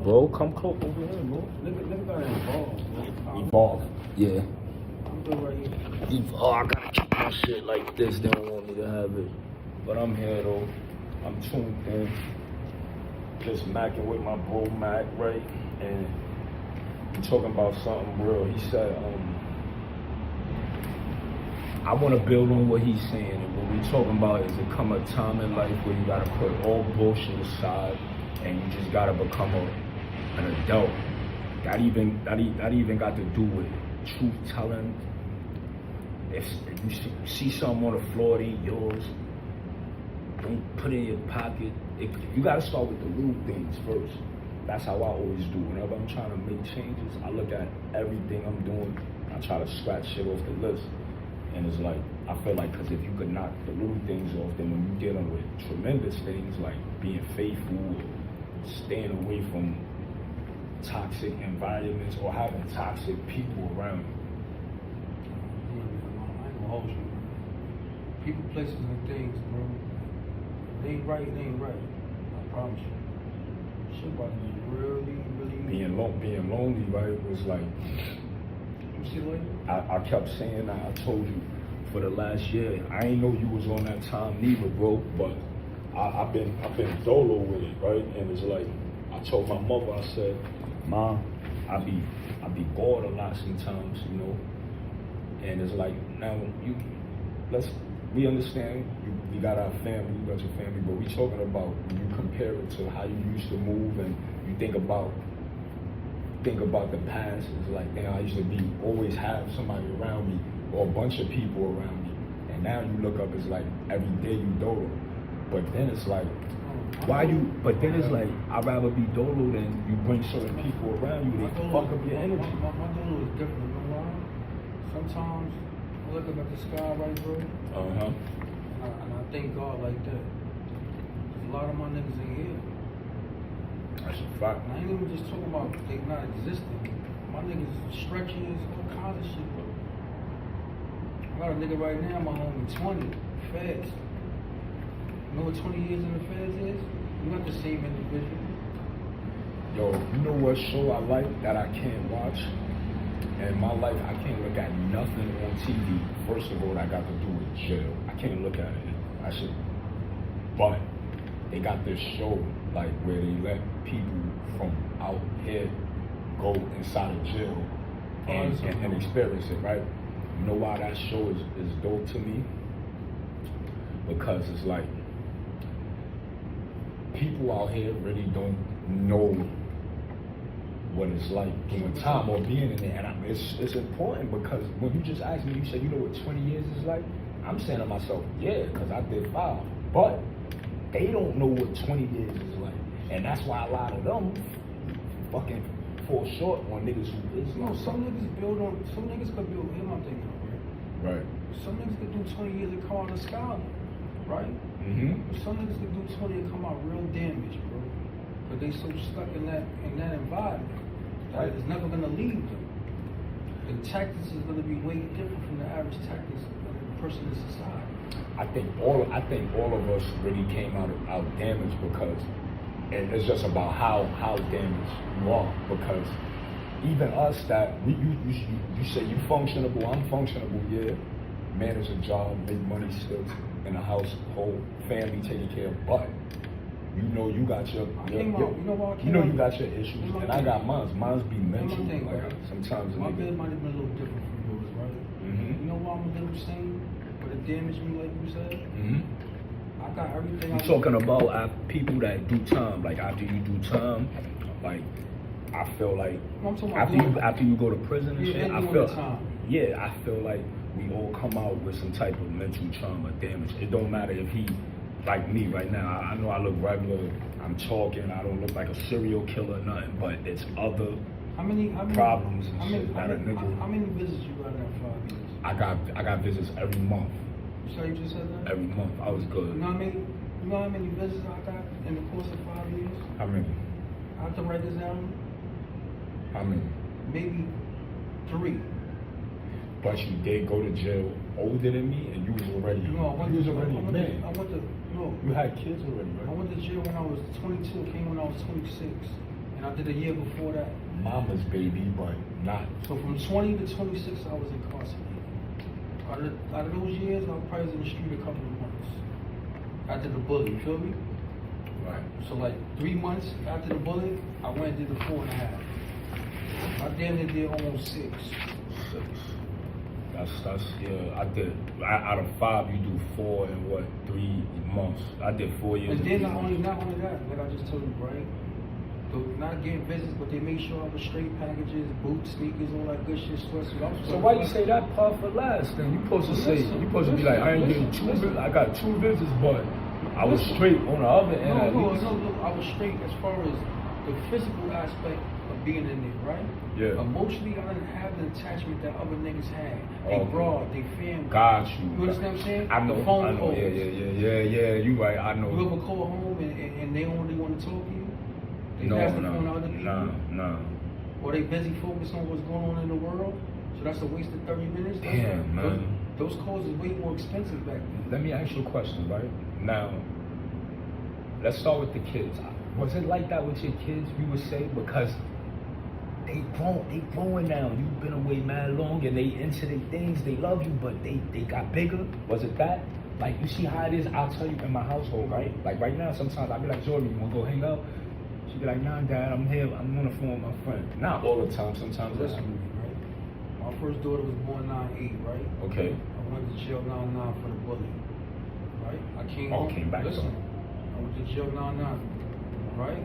bro. Come close over here, bro. Nigga got involved, bro. Evolve. Yeah. I'm good right here. I gotta keep my shit like this. They don't want me to have it. But I'm here, though. I'm tuned in. Just macking with my bro Mac, right? And we talking about something real. He said, I want to build on what he's saying. And what we talking about is there come a time in life where you got to put all bullshit aside and you just got to become an adult. That even got to do with truth telling. If you see something on the floor that ain't yours, don't put it in your pocket. You got to start with the little things first. That's how I always do. Whenever I'm trying to make changes, I look at everything I'm doing. I try to scratch shit off the list. And it's like, I feel like, because if you could knock the little things off, then when you're dealing with tremendous things like being faithful, staying away from toxic environments or having toxic people around you. I ain't gonna hold you. People, places, and things, bro. If they ain't right, they ain't right. I promise you. Shit about to be really. Being lonely, right, was like, You see what? I kept saying that. I told you for the last year. I ain't know you was on that time neither, bro. But I've been dolo with it, right? And it's like I told my mother. I said, Mom, I be bored a lot sometimes, you know. And it's like now we understand. You got our family, you got your family, but we talking about when you compare it to how you used to move, and you think about the past. It's like, I used to always have somebody around me or a bunch of people around me. And now you look up, it's like every day you dolo. But then it's like, I'd rather be dolo than you bring certain people around you. They fuck up your energy. My dolo is different, you know why? Sometimes I look up at the sky, right, bro? Uh-huh. And I thank God like that. 'Cause a lot of my niggas ain't here. That's a fact. And I ain't even just talking about they not existing. My niggas stretches, all kinds of shit, bro. I got a nigga right now, my homie, 20, feds. You know what 20 years in the feds is? You're not the same individual. Yo, you know what show I like that I can't watch? In my life, I can't look at nothing on TV. First of all, that got to do with jail. I can't look at it. But they got this show, like, where they let people from out here go inside of jail and experience it, right? You know why that show is dope to me? Because it's like, people out here really don't know what it's like doing time or being in there. And it's important because when you just asked me, you said, you know what 20 years is like? I'm saying to myself, yeah, because I did 5. But they don't know what 20 years is like. And that's why a lot of them fucking fall short on niggas who is. No, some niggas could build him, I'm thinking, right? Right. Some niggas could do 20 years and come out a scholar, right? Mm-hmm. But some niggas could do 20 and come out real damaged, bro. But they so stuck in that environment that it's never gonna leave them. The tactics is gonna be way different from the average tactics of a person in society. I think all of us really came out damaged because, and it's just about how damaged you are, because even us that you say you functionable, I'm functionable, yeah, manage a job, make money still in a household, family taken care of, but you know you got your you got your issues, and I got mine. Mine's be mental. Sometimes my bed might have been a little different from yours, right? Mm-hmm. You know why I'm a little sane, but it damaged me, like you said. Mm-hmm. I got everything. You're talking about people that do time, like after you do time, like I feel like after you go to prison and shit, I feel like we all come out with some type of mental trauma damage. It don't matter if he, like me right now, I know I look regular, I'm talking, I don't look like a serial killer or nothing, but it's other problems and shit that a nigga. How many visits you got in 5 years? I got visits every month. So you just said that? Every month, I was good. You know how many visits I got in the course of 5 years? How many? I have to write this down. How many? Maybe 3. But you did go to jail older than me, and you was already a man. You had kids already, right? I went to jail when I was 22, came when I was 26. And And I did a year before that. Mama's baby, but not. So from 20 to 26, I was incarcerated. Out of those years, I was probably in the street a couple of months. After the bullet, you feel me? Right. So like 3 months after the bullet, I went and did the 4.5. I damn near did almost 6. That's yeah. I did. Out of 5, you do 4 in what 3 months. I did 4 years. And then not only that, like I just told you, right? Not getting visits, but they made sure I was straight packages, boots, sneakers, all that good shit, sweatsuits. So why you say that part for last? Then you supposed to say you supposed to be like, I ain't getting 2 visits. I got 2 visits, but I was straight on the other end. No, I was straight as far as the physical aspect of being in there, right? Yeah. Emotionally, I didn't have the attachment that other niggas had. They broad, they family. Got you. You understand what I'm saying? I know. The phone I know. calls. Yeah. You right. I know. You ever call home and they only want to talk to you? They pass the phone to other people? No. Or they busy focused on what's going on in the world? So that's a waste of 30 minutes? Damn, man. Those calls is way more expensive back then. Let me ask you a question, right? Now, let's start with the kids. Was it like that with your kids, you would say? Because they growing now. You've been away mad long and they into their things. They love you, but they got bigger. Was it that? Like, you see how it is? I'll tell you in my household, right? Like right now, sometimes I'll be like, Jordan, you wanna go hang out? She'd be like, nah, Dad, I'm here. I'm on the phone with my friend. Not all the time. Sometimes. Listen to me, right? My first daughter was born 9/8, right? Okay. I went to jail 9/9 for the bullet, right? I came home. Came back. Listen, I went to jail 9/9, right?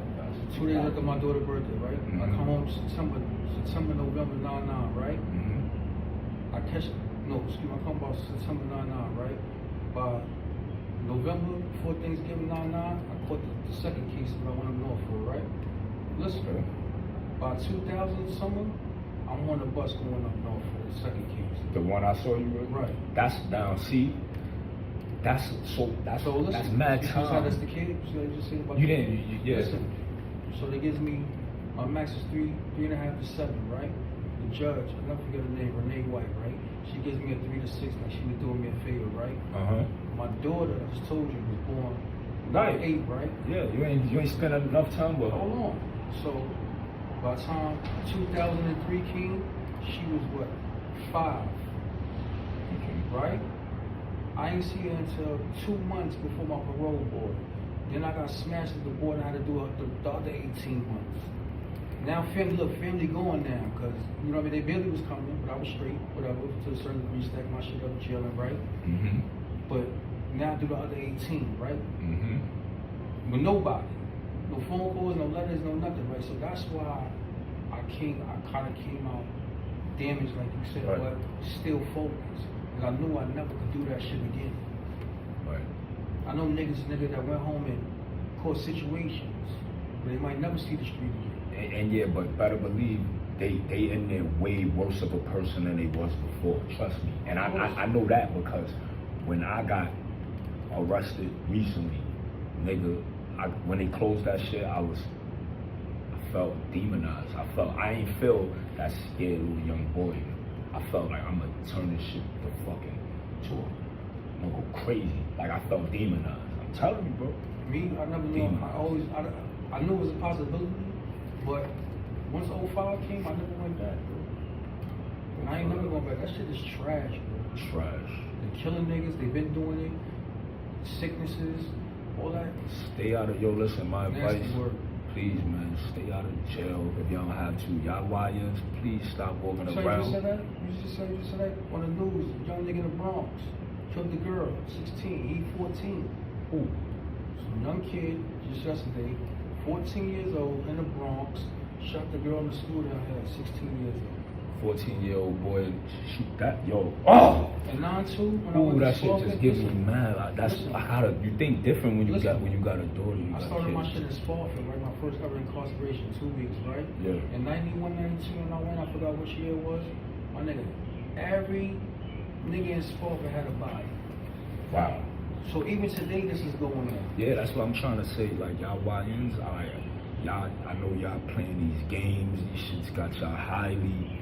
2 days after my daughter's birthday, right? Mm-hmm. I come home September, November 9/9, right? Mm-hmm. I come about September 9/9, right? By November, before Thanksgiving 9/9, I caught the second case that I went up north for, right? Listen, by 2000 summer, I'm on the bus going up north for the second case. The one I saw you with? Right. That's down, see? That's mad You time. saw that's the kid? So they just said about You didn't, yeah. Listen, so they gives me, my max is 3.5 to 7, right? The judge, I'll never forget her name, Renee White, right? She gives me a 3 to 6, like she was doing me a favor, right? Uh-huh. My daughter, I just told you, was born Right. 8, right? Yeah, you ain't spent enough time with her. Hold on. So by the time 2003 came, she was what? 5, right? I ain't see her until 2 months before my parole board. Then I got smashed at the board and I had to do the other 18 months. Now family going now, because, you know what I mean, they barely was coming, but I was straight, whatever, to a certain degree, stack my shit up, chilling, right? Mm-hmm. But now I do the other 18, right? Mm-hmm. With nobody. No phone calls, no letters, no nothing, right? So that's why I kind of came out damaged, like you said, right. But still focused. Because I knew I never could do that shit again. Right. I know niggas that went home and caught situations, but they might never see the street again. And yeah, but better believe they in there way worse of a person than they was before. Trust me. And I know that because when I got arrested recently, nigga, when they closed that shit, I felt demonized. I ain't feel that scared little young boy. I felt like I'm gonna turn this shit I'm gonna go crazy. Like I felt demonized. I'm telling you, bro. Me, I never knew. I knew it was a possibility, but once 05 came, I never went back, bro. And I ain't never going back. That shit is trash, bro. Trash. They killing niggas. They been doing it. Sicknesses, all that. Stay out of listen. My advice. Work. Please, man, stay out of jail if y'all don't have to. Y'all YNs, please stop walking around. You just said that on the news. Young nigga in the Bronx killed the girl, 16, he 14. Who? Some young kid, just yesterday, 14 years old, in the Bronx, shot the girl in the school down here, 16 years old. 14-year-old boy, shoot that, yo. Oh! And 9-2, when I Ooh, went that to shit just gives me mad. You think different when you got a daughter. I started my shit in Spofford, right? My first ever incarceration, 2 weeks, right? Yeah. In 91, 92, when I went, I forgot which year it was. My nigga, every nigga in Spofford had a body. Wow. So even today, this is going on. Yeah, that's what I'm trying to say. Like, y'all YNs, I know y'all playing these games. These shits got y'all highly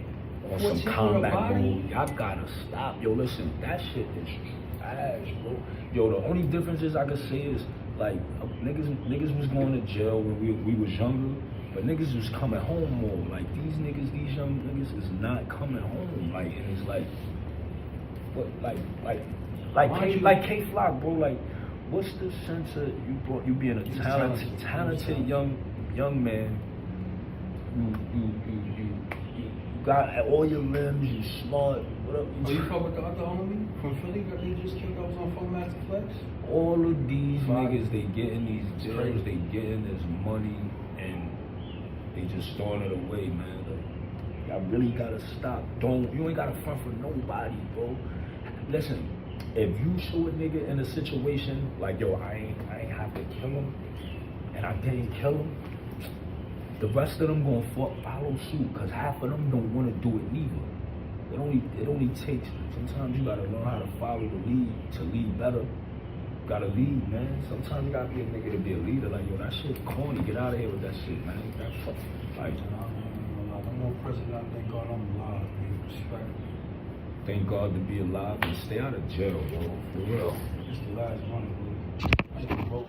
on some combat mode. Y'all gotta stop. Yo, listen, that shit is trash, bro. Yo, the only differences I could say is, like, niggas was going to jail when we was younger, But niggas was coming home more. Like these young niggas is not coming home. Like, and it's like, what, like K Flock, bro. Like, what's the sense of you being a talented young man? You got all your limbs. You smart. What up? Oh, you fuck with the other homie from Philly that they just killed that was on Funk Master Flex? All of these niggas, they getting these deals, they getting this money, and they just throwing it away, man. Like, y'all really gotta stop. You ain't gotta front for nobody, bro. Listen, if you show a nigga in a situation like, yo, I ain't have to kill him, and I didn't kill him, the rest of them gonna follow suit, cause half of them don't wanna do it neither. It only takes, sometimes you gotta learn how to follow the lead to lead better. You gotta lead, man. Sometimes you gotta be a nigga to be a leader. Like, yo, that shit corny. Get out of here with that shit, man. That fuck. Like, I'm more president. Thank God I'm alive, man. Respect. Thank God to be alive and stay out of jail, bro. For real. It's the last one, bro. I should vote.